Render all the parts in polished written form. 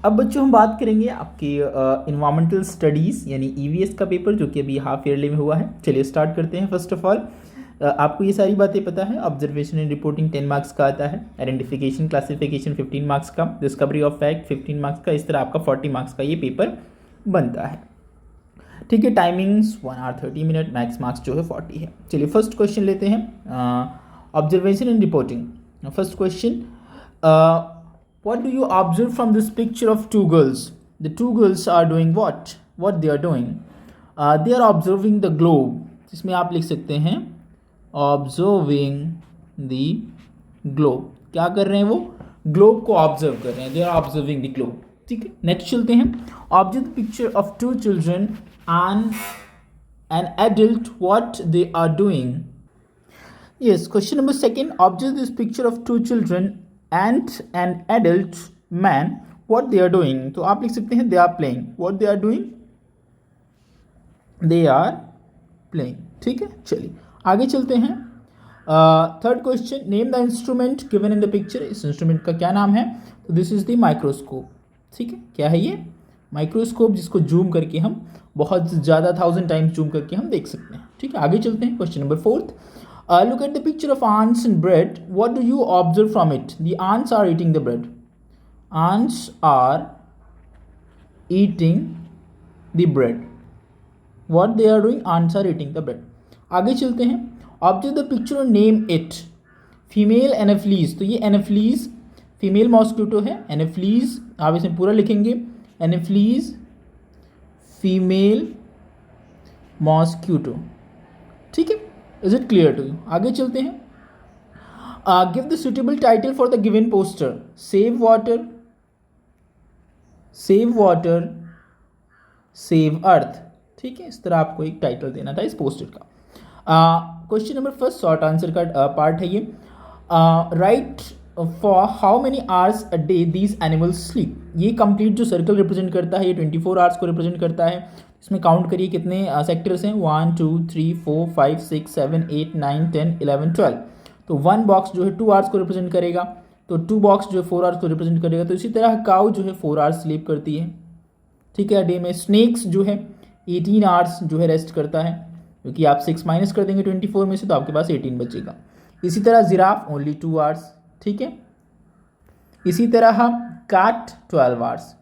अब बच्चों हम बात करेंगे आपकी इन्वायरमेंटल स्टडीज़ यानी ईवीएस का पेपर जो कि अभी हाफ ईयरली में हुआ है। चलिए स्टार्ट करते हैं। फर्स्ट ऑफ ऑल आपको ये सारी बातें पता है। ऑब्जर्वेशन एंड रिपोर्टिंग 10 मार्क्स का आता है, आइडेंटिफिकेशन क्लासिफिकेशन 15 मार्क्स का, डिस्कवरी ऑफ फैक्ट 15 मार्क्स का, इस तरह आपका 40 मार्क्स का ये पेपर बनता है। ठीक है, timings 1 hour 30 minute, max marks जो है 40 है। चलिए फर्स्ट क्वेश्चन लेते हैं, observation and reporting. First question, what do you observe from this picture of two girls? The two girls are doing what? What they are doing? They are observing the globe. जिसमें आप लिख सकते हैं observing the globe. क्या कर रहे हैं वो? ग्लोब को ऑब्जर्व कर रहे हैं। They are observing the globe. ठीक है, नेक्स्ट चलते हैं। Observe the picture of two children and an adult. What they are doing? Yes, question number second. Observe this picture of two children and an adult man. What they are doing? तो आप लिख सकते हैं they are playing. What they are doing? They are playing. ठीक है, चलिए आगे चलते हैं। Third question, name the instrument given in the picture. इस इंस्ट्रूमेंट का क्या नाम है? तो दिस इज द माइक्रोस्कोप। ठीक है, क्या है ये? माइक्रोस्कोप, जिसको जूम करके हम बहुत ज़्यादा 1000 टाइम्स जूम करके हम देख सकते हैं। ठीक है, आगे चलते हैं। Question number fourth, look at the picture of ants and bread. What do you observe from it? The ants are eating the bread. Ants are eating the bread. What they are doing? Ants are eating the bread. आगे चलते हैं। Observe the picture and name it. Female anopheles. तो ये anopheles female mosquito है। anopheles आप इसे पूरा लिखेंगे, anopheles फीमेल मॉस्क्यूटो। ठीक है, is it clear to you? आगे चलते हैं। Give the suitable title for the given poster. Save water, save water, save earth. ठीक है, इस तरह आपको एक टाइटल देना था इस पोस्टर का। Question number first short answer का पार्ट है ये। Right for how many hours a day these animals sleep. ये कंप्लीट जो सर्कल रिप्रेजेंट करता है ये 24 आवर्स को रिप्रेजेंट करता है। इसमें काउंट करिए कितने सेक्टर्स हैं। 1 2 3 4 5 6 7 8 9 10 11 12। तो 1 बॉक्स जो है 2 आवर्स को रिप्रेजेंट करेगा, तो 2 बॉक्स जो है 4 आवर्स को रिप्रेजेंट करेगा। तो इसी तरह काउ जो है 4 आवर्स स्लीप करती है। ठीक है, डे में। स्नेक्स जो है 18 आवर्स जो है रेस्ट करता है, क्योंकि आप 6 माइनस कर देंगे 24 में से तो आपके पास 18 बचेगा। इसी तरह जिराफ ओनली 2 आवर्स। ठीक है, इसी तरह कैट 12 आवर्स।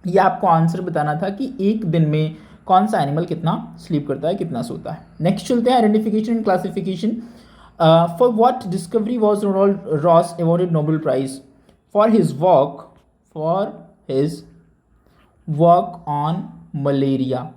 ये आपको आंसर बताना था कि एक दिन में कौन सा एनिमल कितना स्लीप करता है, कितना सोता है। नेक्स्ट चलते हैं, identification and classification. For what discovery was Ronald Ross awarded Nobel prize? For his work on malaria.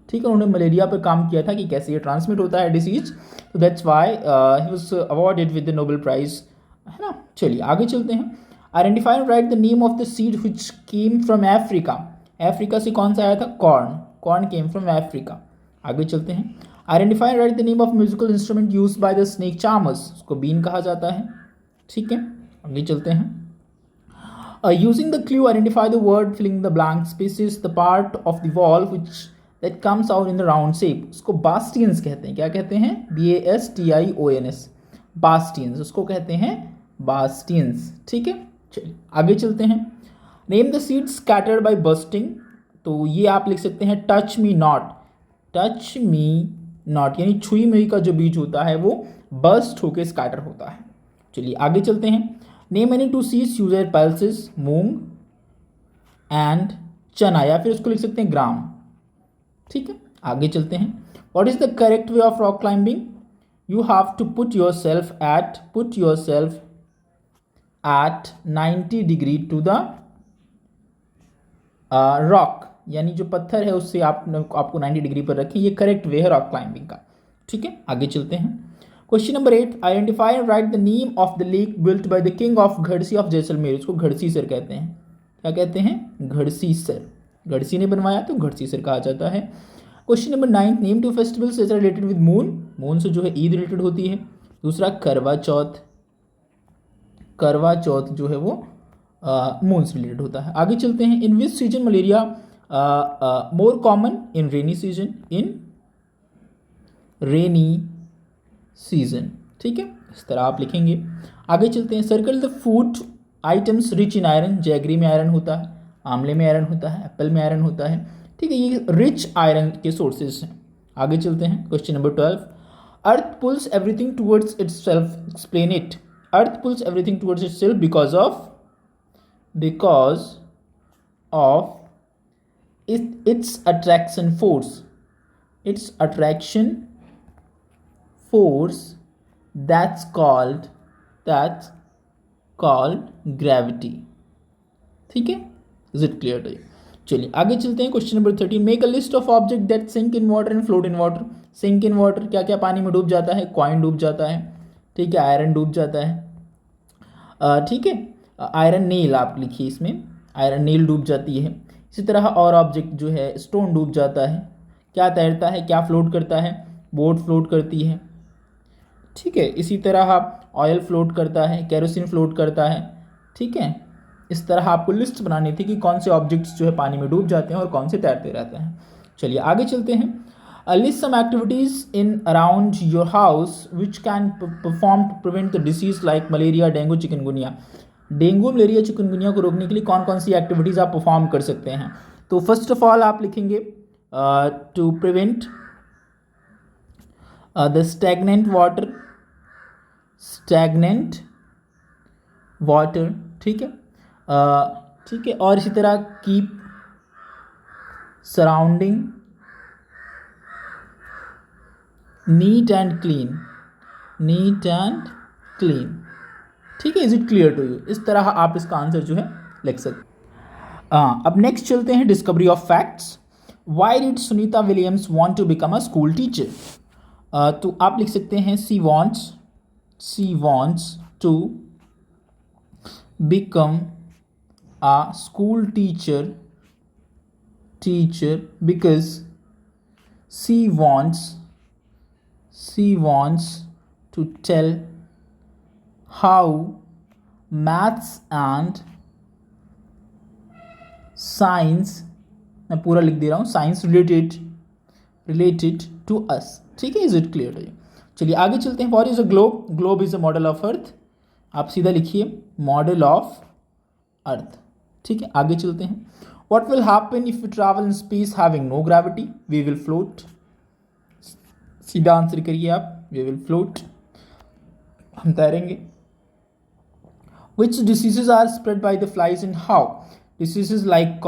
ठीक है, उन्होंने मलेरिया पर काम किया था कि कैसे ये ट्रांसमिट होता है डिसीज, तो that's why he was awarded with the Nobel prize, है ना। चलिए आगे चलते हैं। Identify and write the name of the seed which came from Africa. Africa से कौन सा आया था? Corn. Corn came from Africa. आगे चलते हैं। Identify and write the name of musical instrument use by the snake charmers. उसको बीन कहा जाता है। ठीक है, आगे चलते हैं। Using the clue identify the word filling the blank spaces the part of the wall which that comes out in the round shape. उसको बास्टियंस कहते हैं। क्या कहते हैं? BASTIONS, बास्टियंस, उसको कहते हैं बास्टियंस। ठीक है, चलिए आगे चलते हैं। Name the seeds scattered by bursting. तो ये आप लिख सकते हैं touch me not. Touch me not यानी छुई मुई का जो बीज होता है वो बस्ट होके स्कैटर होता है। चलिए आगे चलते हैं। Name any 2 seeds user pulses, moong and चना, या फिर उसको लिख सकते हैं ग्राम। ठीक है, आगे चलते हैं। What is the correct way of rock climbing? You have to put your self at 90 degree to the rock, यानी जो पत्थर है उससे आपको 90 डिग्री पर रखें। ये करेक्ट वे है रॉक क्लाइंबिंग का। ठीक है, आगे चलते हैं। Question number 8, identify and write the name of the lake built by the king of Ghadsi of Jaisalmer. इसको घड़सी सर कहते हैं। क्या कहते हैं? घड़सी सर। घड़सी ने बनवाया तो घड़सी सर कहा जाता है। Question number 9, name 2 festivals related with moon. Moon से जो है ईद रिलेटेड होती है। दूसरा करवा चौथ। करवा चौथ जो है वो मून से रिलेटेड होता है। आगे चलते हैं। In which season malaria more common? In rainy season. In rainy season. ठीक है, इस तरह आप लिखेंगे। आगे चलते हैं। Circle the food items rich in iron, jaggery में आयरन होता है, आंवले में आयरन होता है, एप्पल में आयरन होता है, ठीक है, ये रिच आयरन के सोर्सेज हैं। आगे चलते हैं, question number 12, earth pulls everything towards its self, explain it. Earth pulls everything towards its self because of its attraction force, its attraction force, that's called gravity, ठीक है, is it clear to you? चलिए आगे चलते हैं, question number 13, make a list of object that sink in water and float in water. Sink in water, क्या क्या पानी में डूब जाता है? कॉइन डूब जाता है, ठीक है, आयरन डूब जाता है, ठीक है, आयरन नील आप लिखिए इसमें, आयरन नील डूब जाती है। इसी तरह और ऑब्जेक्ट जो है, स्टोन डूब जाता है। क्या तैरता है, क्या फ्लोट करता है? बोट फ्लोट करती है, ठीक है। इसी तरह ऑयल फ्लोट करता है, केरोसिन फ्लोट करता है, ठीक है। इस तरह आपको लिस्ट बनानी थी कि कौन से ऑब्जेक्ट्स जो है पानी में डूब जाते हैं और कौन से तैरते रहते हैं। चलिए आगे चलते हैं। List some activities in around your house which can perform to prevent the disease like malaria, dengue, chikungunya. Dengue, malaria, chikungunya को रोकने के लिए कौन कौन सी एक्टिविटीज़ आप परफॉर्म कर सकते हैं? तो फर्स्ट ऑफ ऑल आप लिखेंगे to prevent the stagnant water, ठीक है, ठीक है। और इसी तरह keep surrounding neat and clean, ठीक है, is it clear to you? इस तरह आप इसका आंसर जो है लिख सकते। अब नेक्स्ट चलते हैं, discovery of facts. Why did Sunita Williams want to become a school teacher? तो आप लिख सकते हैं she wants to become a school teacher because she wants to tell how maths and science, मैं पूरा लिख दे रहा हूँ, साइंस रिलेटेड टू अस, ठीक है, is it clear to you? चलिए आगे चलते हैं। What is a globe? Globe is a model of earth, आप सीधा लिखिए मॉडल ऑफ अर्थ, ठीक है। आगे चलते हैं। What will happen if we travel in space having no gravity? We will float. सीधा आंसर करिए आप, we will float, हम तैरेंगे। Which diseases are spread by the flies and how? Diseases like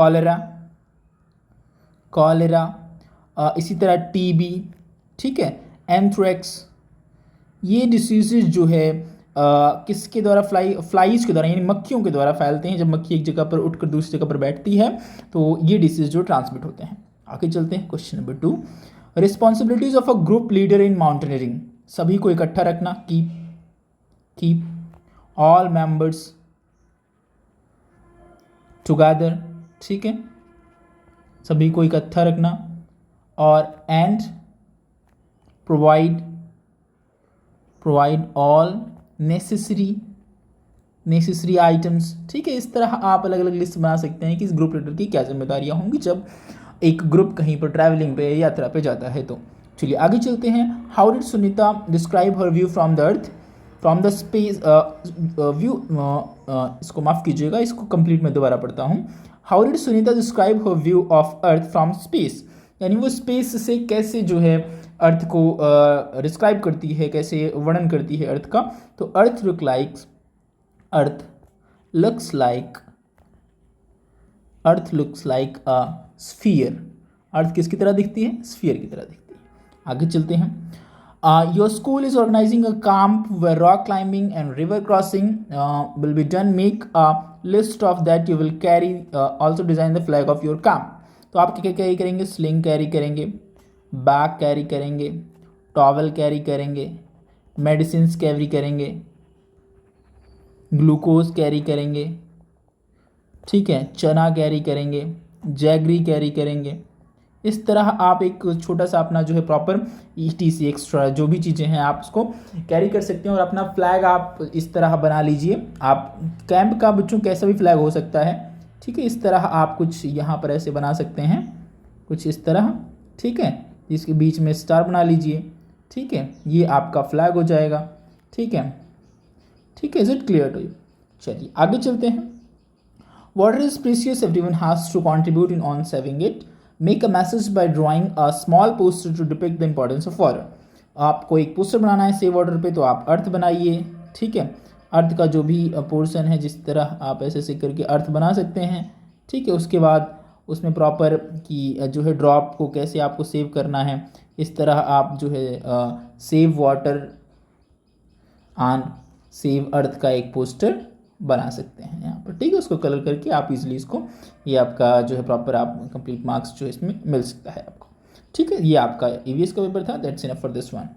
cholera, इसी तरह टीबी, ठीक है, anthrax, ये diseases जो है किसके द्वारा, फ्लाइज के द्वारा, यानी मक्खियों के द्वारा फैलते हैं। जब मक्खी एक जगह पर उठकर दूसरी जगह पर बैठती है तो ये डिसीज जो ट्रांसमिट होते हैं। आगे चलते हैं, question number 2, responsibilities of a group leader in mountaineering. सभी को इकट्ठा रखना, कीप ऑल मेंबर्स टुगेदर, ठीक है, सभी को इकट्ठा रखना, और and provide all necessary items, ठीक है। इस तरह आप अलग अलग लिस्ट बना सकते हैं कि इस ग्रुप लीडर की क्या जिम्मेदारियां होंगी जब एक ग्रुप कहीं पर ट्रैवलिंग पे, यात्रा पे जाता है। तो चलिए आगे चलते हैं। How did Sunita describe her view from the earth, from the space view, इसको माफ़ कीजिएगा, इसको कंप्लीट मैं दोबारा पढ़ता हूँ। How did Sunita describe her view of earth from space, यानी वो स्पेस से कैसे जो है अर्थ को डिस्क्राइब करती है, कैसे वर्णन करती है अर्थ का। तो अर्थ लुक्स लाइक अ स्फीयर। अर्थ किसकी तरह दिखती है? स्फीयर की तरह दिखती है। आगे चलते हैं। Your school is organising a camp where rock climbing and river crossing will be done, make a list of that you will carry, also design the flag of your camp. तो आप क्या कैरी करेंगे? Sling carry करेंगे, bag carry करेंगे, towel carry करेंगे, medicines carry करेंगे, glucose carry करेंगे, ठीक है, चना कैरी करेंगे, जैगरी कैरी करेंगे। इस तरह आप एक छोटा सा अपना जो है प्रॉपर ETC एक्स्ट्रा जो भी चीज़ें हैं आप उसको कैरी कर सकते हैं, और अपना फ्लैग आप इस तरह बना लीजिए। आप कैंप का बच्चों कैसा भी फ्लैग हो सकता है, ठीक है। इस तरह आप कुछ यहाँ पर ऐसे बना सकते हैं, कुछ इस तरह, ठीक है, इसके बीच में स्टार बना लीजिए, ठीक है, ये आपका फ्लैग हो जाएगा, ठीक है, is it clear to you? चलिए आगे चलते हैं। Water is precious, everyone has to contribute in on saving it. Make a message by drawing a small poster to depict the importance of water. आपको एक पोस्टर बनाना है save water पे, तो आप अर्थ बनाइए, ठीक है। अर्थ का जो भी पोर्शन है, जिस तरह आप ऐसे करके अर्थ बना सकते हैं, ठीक है। उसके बाद उसमें प्रॉपर कि जो है ड्रॉप को कैसे आपको सेव करना है, इस तरह आप जो है save water on save earth का एक पोस्टर बना सकते हैं यहाँ पर, ठीक है। उसको कलर करके आप इजीली इसको, ये आपका जो है प्रॉपर आप कंप्लीट मार्क्स जो है इसमें मिल सकता है आपको, ठीक है। ये आपका ईवीएस का पेपर था। That's enough for this one.